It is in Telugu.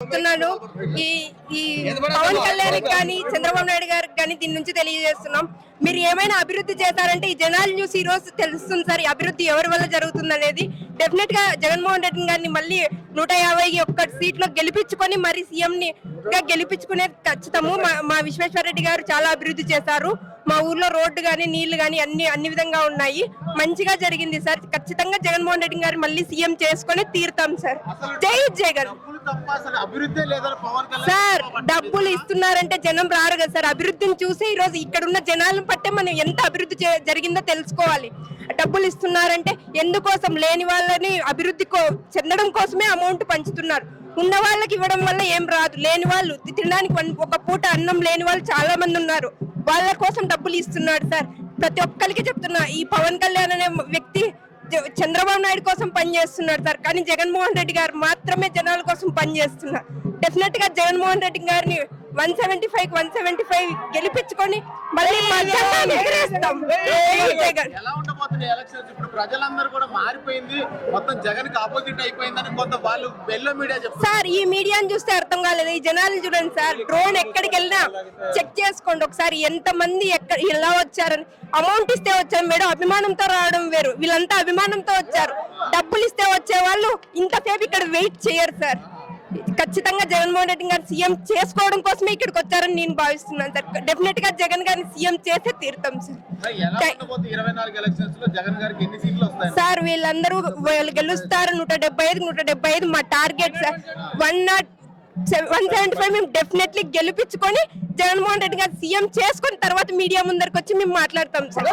చెప్తున్నాను. ఈ ఈ పవన్ కళ్యాణ్ కానీ చంద్రబాబు నాయుడు గారికి కానీ దీని నుంచి తెలియజేస్తున్నాం. మీరు ఏమైనా అభివృద్ధి చేశారంటే ఈ జనాల న్యూస్ ఈ రోజు తెలుస్తుంది సార్. ఈ అభివృద్ధి ఎవరి వల్ల జరుగుతుంది అనేది. డెఫినెట్ గా జగన్మోహన్ రెడ్డి గారిని మళ్ళీ 151 సీట్లో గెలిపించుకొని మరి సీఎం ని గెలిపించుకునేది ఖచ్చితము. మా విశ్వేశ్వర రెడ్డి గారు చాలా అభివృద్ధి చేశారు. మా ఊర్లో రోడ్డు గానీ నీళ్లు గానీ అన్ని విధంగా ఉన్నాయి. మంచిగా జరిగింది సార్. ఖచ్చితంగా జగన్మోహన్ రెడ్డి గారు మళ్ళీ సీఎం చేసుకొని తీరుతాం సార్. జై జగన్ సార్. డబ్బులు ఇస్తున్నారంటే జనం రారు కదా సార్. అభివృద్ధిని చూసి ఈ రోజు ఇక్కడ ఉన్న జనాలను బట్టే మనం ఎంత అభివృద్ధి జరిగిందో తెలుసుకోవాలి. డబ్బులు ఇస్తున్నారంటే ఎందుకోసం? లేని వాళ్ళని అభివృద్ధి చెందడం కోసమే అమౌంట్ పంచుతున్నారు. ఉన్న వాళ్ళకి ఇవ్వడం వల్ల ఏం రాదు. లేని వాళ్ళు తినడానికి ఒక పూట అన్నం లేని వాళ్ళు చాలా మంది ఉన్నారు. వాళ్ళ కోసం డబ్బులు ఇస్తున్నాడు సార్. ప్రతి ఒక్కరికి చెప్తున్నా, ఈ పవన్ కళ్యాణ్ అనే వ్యక్తి చంద్రబాబు నాయుడు కోసం పనిచేస్తున్నాడు సార్. కానీ జగన్మోహన్ రెడ్డి గారు మాత్రమే జనాల కోసం పనిచేస్తున్నారు. డెఫినెట్ గా జగన్మోహన్ రెడ్డి గారిని 175 గెలిపించుకొని మళ్ళీ ఎగరేస్తాం. ఎలా ఉండబోతున్నాయి ఎలక్షన్స్? ఇప్పుడు ప్రజలందరూ కూడా మారిపోయింది, మొత్తం జగన్ కి ఆపోజిట్ అయిపోయిందని కొంత వాళ్ళు బెల్లో మీడియా చెప్తారు సార్. ఈ మీడియాని చూస్తే అర్థం కాలేదు. ఈ జనాలను చూడండి సార్. డ్రోన్ ఎక్కడికి వెళ్ళినా చెక్ చేసుకోండి ఒకసారి, ఎంత మంది ఎక్కడ ఎలా వచ్చారని. అమౌంట్ ఇస్తే వచ్చారు మేడం, అభిమానంతో రావడం వేరు. వీళ్ళంతా అభిమానంతో వచ్చారు. డబ్బులు ఇస్తే వచ్చే వాళ్ళు ఇంతసేపు ఇక్కడ వెయిట్ చేయరు సార్. ఖచ్చితంగా జగన్మోహన్ రెడ్డి గారు సీఎం చేసుకోవడం కోసమే ఇక్కడికి వచ్చారని నేను భావిస్తున్నాను సార్. డెఫినెట్ గా జగన్ గారిని సీఎం చేసే తీరుతాం సార్. వీళ్ళందరూ గెలుస్తారు. 175 మా టార్గెట్ సార్. 175 మేము డెఫినెట్లీ గెలిపించుకొని జగన్మోహన్ రెడ్డి గారు సీఎం చేసుకుని తర్వాత మీడియా ముందరికి వచ్చి మేము మాట్లాడతాం సార్.